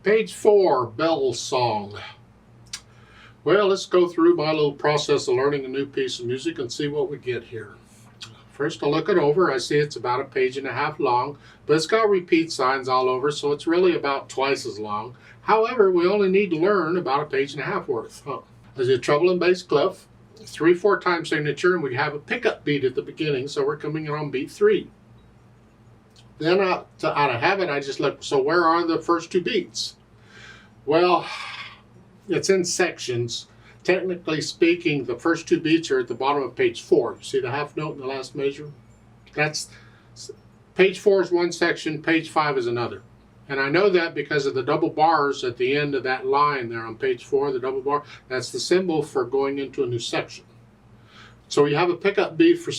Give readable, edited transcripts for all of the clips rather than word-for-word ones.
Page 4, Bell Song. Well, let's go through my little process of learning a new piece of music and see what we get here. First, I look it over. I see it's about 1.5 pages long, but it's got repeat signs all over, so it's really about twice as long. However, we only need to learn about 1.5 pages worth. There's a treble and bass clef, 3/4 time signature, and we have a pickup beat at the beginning, so we're coming in on beat 3. Then out of habit, I just look, so where are the first 2 beats? Well, it's in sections. Technically speaking, the first 2 beats are at the bottom of page 4. You see the half note in the last measure? That's page 4 is one section, page 5 is another. And I know that because of the double bars at the end of that line there on page 4, the double bar, that's the symbol for going into a new section. So you have a pickup beat for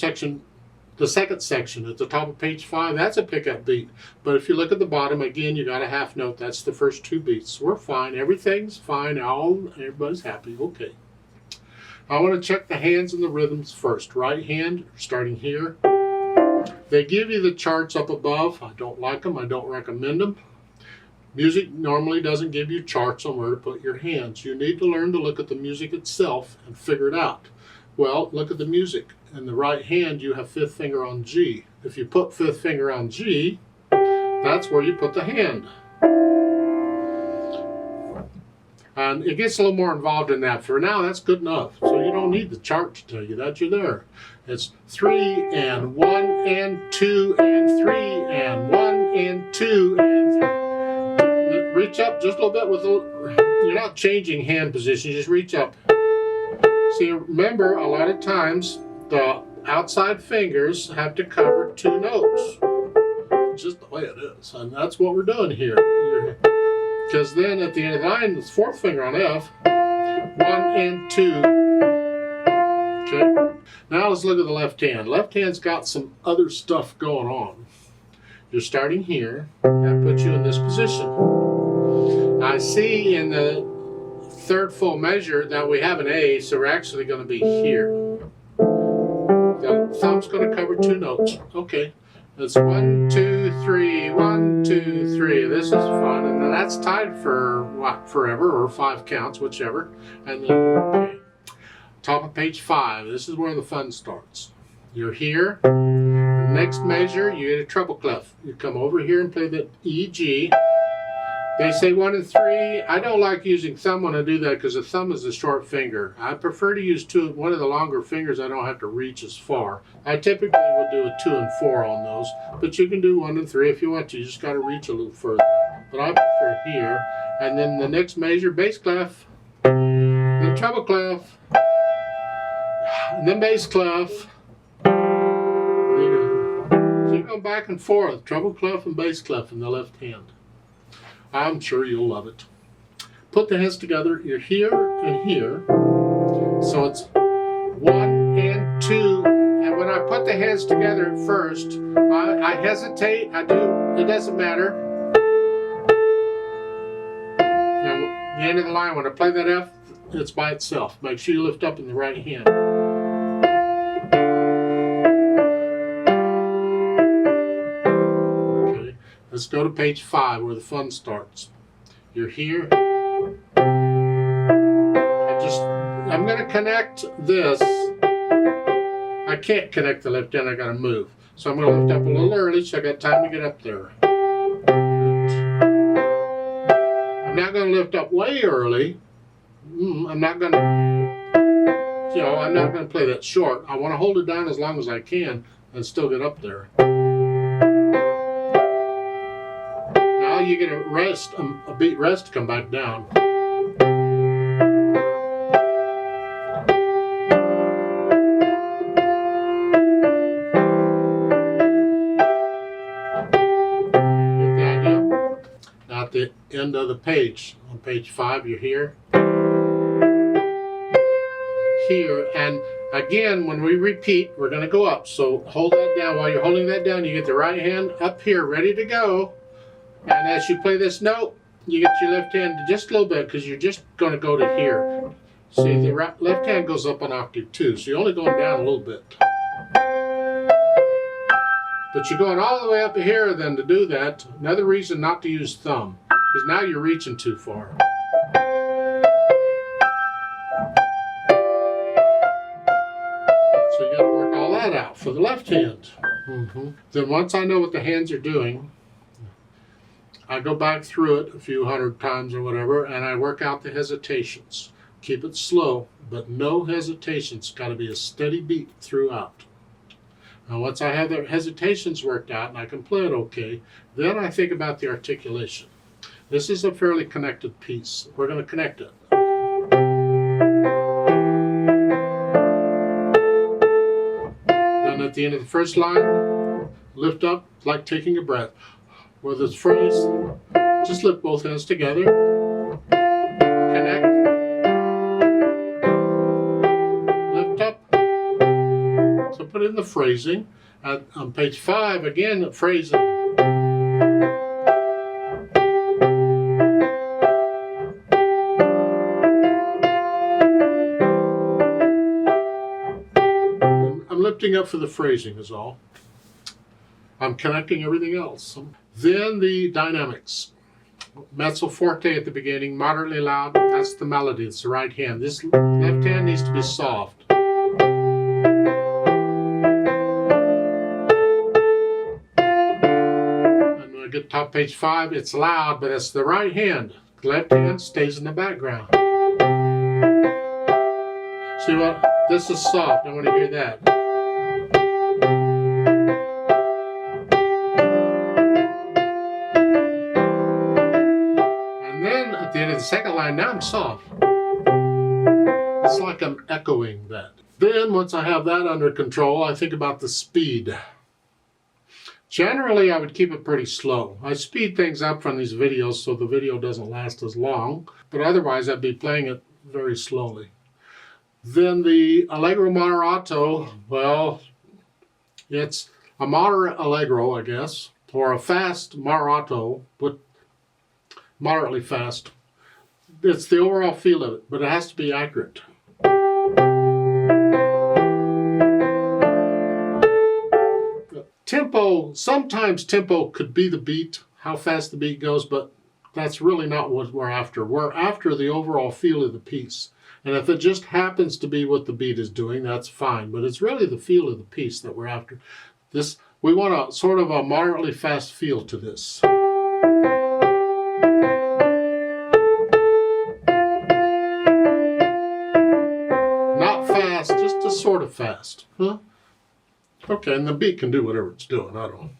the second section at the top of page 5, that's a pickup beat. But if you look at the bottom, again, you got a half note. That's the first 2 beats. We're fine. Everything's fine. Everybody's happy. Okay. I want to check the hands and the rhythms first. Right hand, starting here. They give you the charts up above. I don't like them. I don't recommend them. Music normally doesn't give you charts on where to put your hands. You need to learn to look at the music itself and figure it out. Well, look at the music. In the right hand, you have 5th finger on G. If you put 5th finger on G, that's where you put the hand. And it gets a little more involved in that. For now, that's good enough. So you don't need the chart to tell you that you're there. It's 3 and 1 and 2 and 3 and 1 and 2 and 3. Reach up just a little bit you're not changing hand position, just reach up. See, remember, a lot of times the outside fingers have to cover 2 notes. It's just the way it is, and that's what we're doing here. Because then at the end of the line, the 4th finger on F, 1 and 2. Okay. Now let's look at the left hand. Left hand's got some other stuff going on. You're starting here. That puts you in this position. I see in the 3rd full measure that we have an A, so we're actually going to be here. The thumb's going to cover 2 notes. Okay. It's 1, 2, 3, 1, 2, 3. This is fun, and then that's tied for what, forever, or 5 counts, whichever. And then, okay. Top of page 5. This is where the fun starts. You're here. The next measure, you get a treble clef. You come over here and play the E, G. They say 1 and 3. I don't like using thumb when I do that because the thumb is a short finger. I prefer to use one of the longer fingers. I don't have to reach as far. I typically would do a 2 and 4 on those, but you can do 1 and 3 if you want to. You just got to reach a little further. But I prefer here. And then the next measure, bass clef, then treble clef, and then bass clef. So you go back and forth, treble clef and bass clef in the left hand. I'm sure you'll love it. Put the hands together. You're here and here. So it's 1 and 2. And when I put the hands together at first, I hesitate. I do. It doesn't matter. And the end of the line, when I play that F, it's by itself. Make sure you lift up in the right hand. Let's go to page 5 where the fun starts. You're here. I'm going to connect this. I can't connect the left hand, I got to move. So I'm going to lift up a little early so I got time to get up there. I'm not going to lift up way early. I'm not going to, I'm not going to play that short. I want to hold it down as long as I can and still get up there. You get a beat rest to come back down. Get the idea? Now at the end of the page, on page 5, you're here. Here, and again, when we repeat, we're going to go up. So hold that down. While you're holding that down, you get the right hand up here, ready to go. And as you play this note, you get your left hand just a little bit because you're just going to go to here. See, the left hand goes up an octave too, so you're only going down a little bit. But you're going all the way up here then to do that. Another reason not to use thumb. because now you're reaching too far. So you got to work all that out for the left hand. Then once I know what the hands are doing, I go back through it a few hundred times or whatever, and I work out the hesitations. Keep it slow, but no hesitations. Got to be a steady beat throughout. And once I have the hesitations worked out and I can play it okay, then I think about the articulation. This is a fairly connected piece. We're going to connect it. Then at the end of the first line, lift up like taking a breath. With this phrase, just lift both hands together, connect, lift up. So put in the phrasing. On page 5, again, the phrasing. I'm lifting up for the phrasing is all. I'm connecting everything else. Then the dynamics. Mezzo forte at the beginning, moderately loud, that's the melody, it's the right hand. This left hand needs to be soft. And when I get to top page 5, it's loud, but it's the right hand. The left hand stays in the background. See what? This is soft, I want to hear that. At the end of the second line, now I'm soft. It's like I'm echoing that. Then once I have that under control, I think about the speed. Generally, I would keep it pretty slow. I speed things up from these videos so the video doesn't last as long, but otherwise I'd be playing it very slowly. Then the Allegro moderato, well, it's a moderate allegro, I guess, or a fast moderato, but moderately fast. It's the overall feel of it, but it has to be accurate. Tempo, sometimes tempo could be the beat, how fast the beat goes, but that's really not what we're after. We're after the overall feel of the piece. And if it just happens to be what the beat is doing, that's fine, but it's really the feel of the piece that we're after. This, we want a sort of a moderately fast feel to this. Just a sort of fast. Huh? Okay, and the beat can do whatever it's doing. I don't.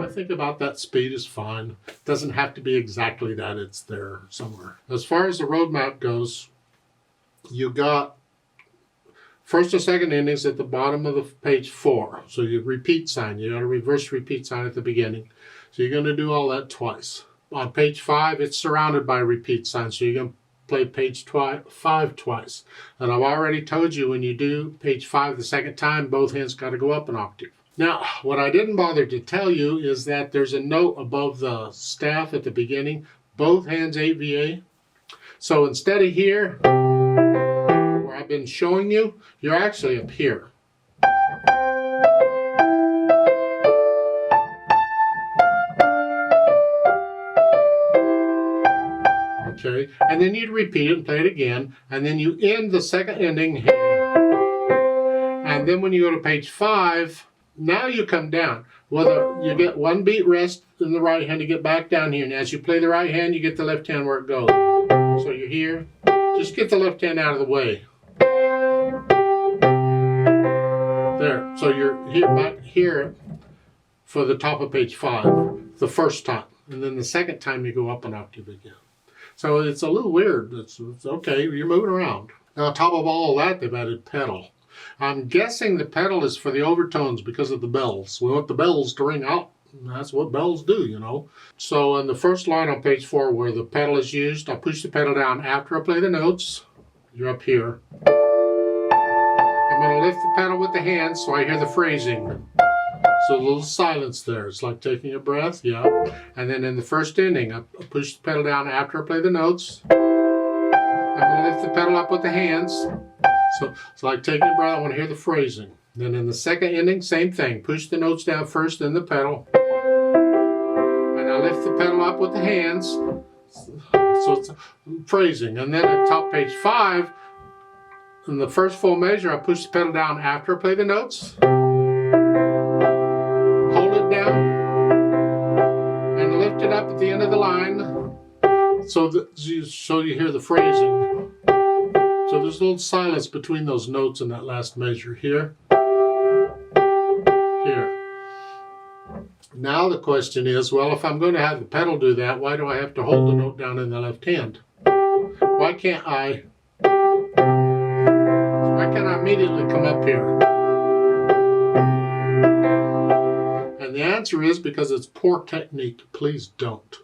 I think about that speed is fine. It doesn't have to be exactly that. It's there somewhere. As far as the roadmap goes, you got first and second endings at the bottom of the page 4. So you repeat sign. You got a reverse repeat sign at the beginning. So you're going to do all that twice. On page 5, it's surrounded by repeat signs, so you're going to play page 5 twice. And I've already told you when you do page 5 the second time, both hands got to go up an octave. Now, what I didn't bother to tell you is that there's a note above the staff at the beginning, both hands 8VA. So instead of here, where I've been showing you, you're actually up here. Okay, and then you'd repeat it and play it again, and then you end the second ending here. And then when you go to page 5, now you come down. Well, you get one beat rest in the right hand to get back down here, and as you play the right hand, you get the left hand where it goes. So you're here, just get the left hand out of the way. There, so you're here, back here for the top of page 5, the first time, and then the second time you go up an octave again. So it's a little weird. It's okay, you're moving around. Now on top of all that, they've added pedal. I'm guessing the pedal is for the overtones because of the bells. We want the bells to ring out. That's what bells do, you know. So in the first line on page 4 where the pedal is used, I push the pedal down after I play the notes. You're up here. I'm going to lift the pedal with the hands so I hear the phrasing. So a little silence there. It's like taking a breath, yeah. And then in the first ending, I push the pedal down after I play the notes. I'm going to lift the pedal up with the hands. So it's like taking a breath. I want to hear the phrasing. Then in the second ending, same thing. Push the notes down first, then the pedal. And I lift the pedal up with the hands. So it's phrasing. And then at top page 5, in the first full measure, I push the pedal down after I play the notes. Hold it down. And lift it up at the end of the line. So you hear the phrasing. So there's a little silence between those notes in that last measure. Here. Here. Now the question is, well, if I'm going to have the pedal do that, why do I have to hold the note down in the left hand? Why can't I immediately come up here? And the answer is because it's poor technique. Please don't.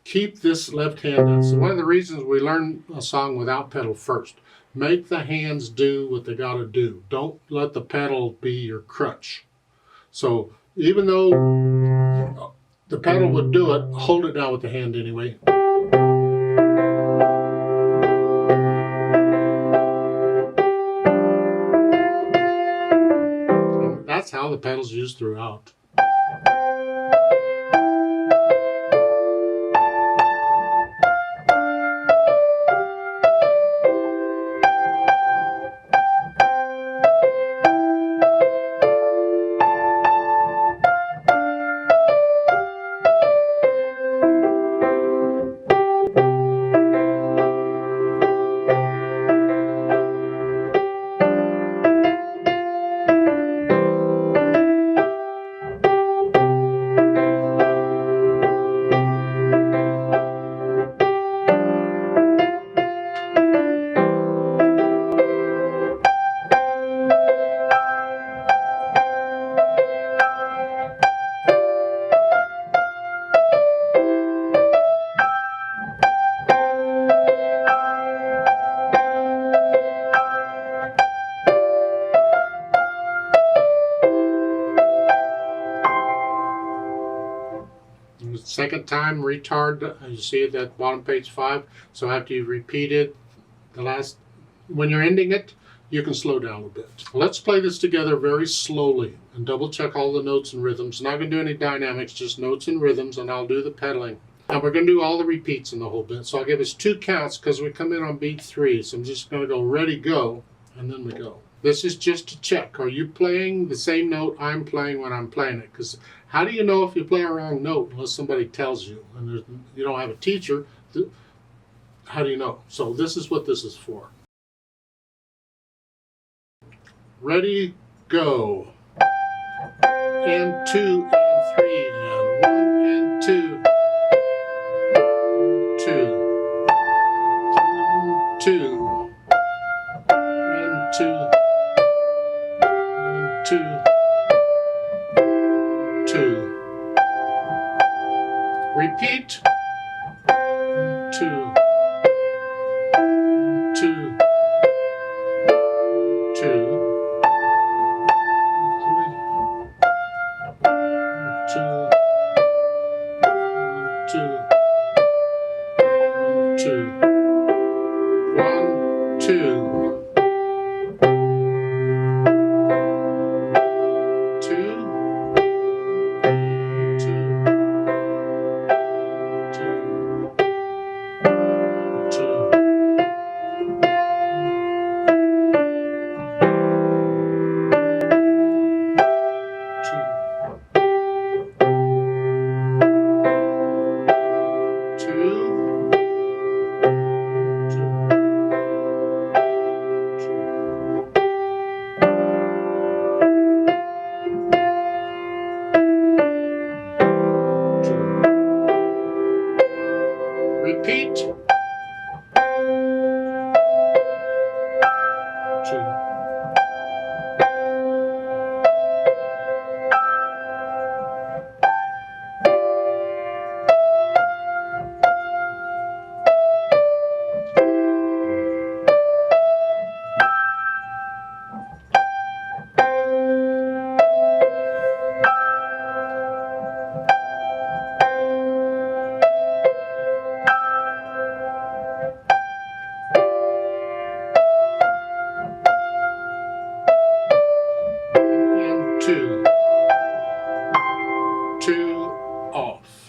Keep this left hand in. So one of the reasons we learn a song without pedal first. Make the hands do what they got to do. Don't let the pedal be your crutch. So even though the pedal would do it, hold it down with the hand anyway. And that's how the pedal's used throughout. Second time, retard, you see it at bottom page 5. So after you've repeated the last, when you're ending it, you can slow down a little bit. Let's play this together very slowly and double check all the notes and rhythms. Not going to do any dynamics, just notes and rhythms, and I'll do the pedaling. And we're going to do all the repeats in the whole bit. So I'll give us 2 counts because we come in on beat 3. So I'm just going to go ready, go, and then we go. This is just to check. Are you playing the same note I'm playing when I'm playing it? Because how do you know if you play a wrong note unless somebody tells you? And you don't have a teacher. How do you know? So this is what this is for. Ready, go. And 2 and 3 and 1 and 2. 2. 2. And 2. 2, 2. Repeat. 2, 2, 2, 2, 1, 2. off.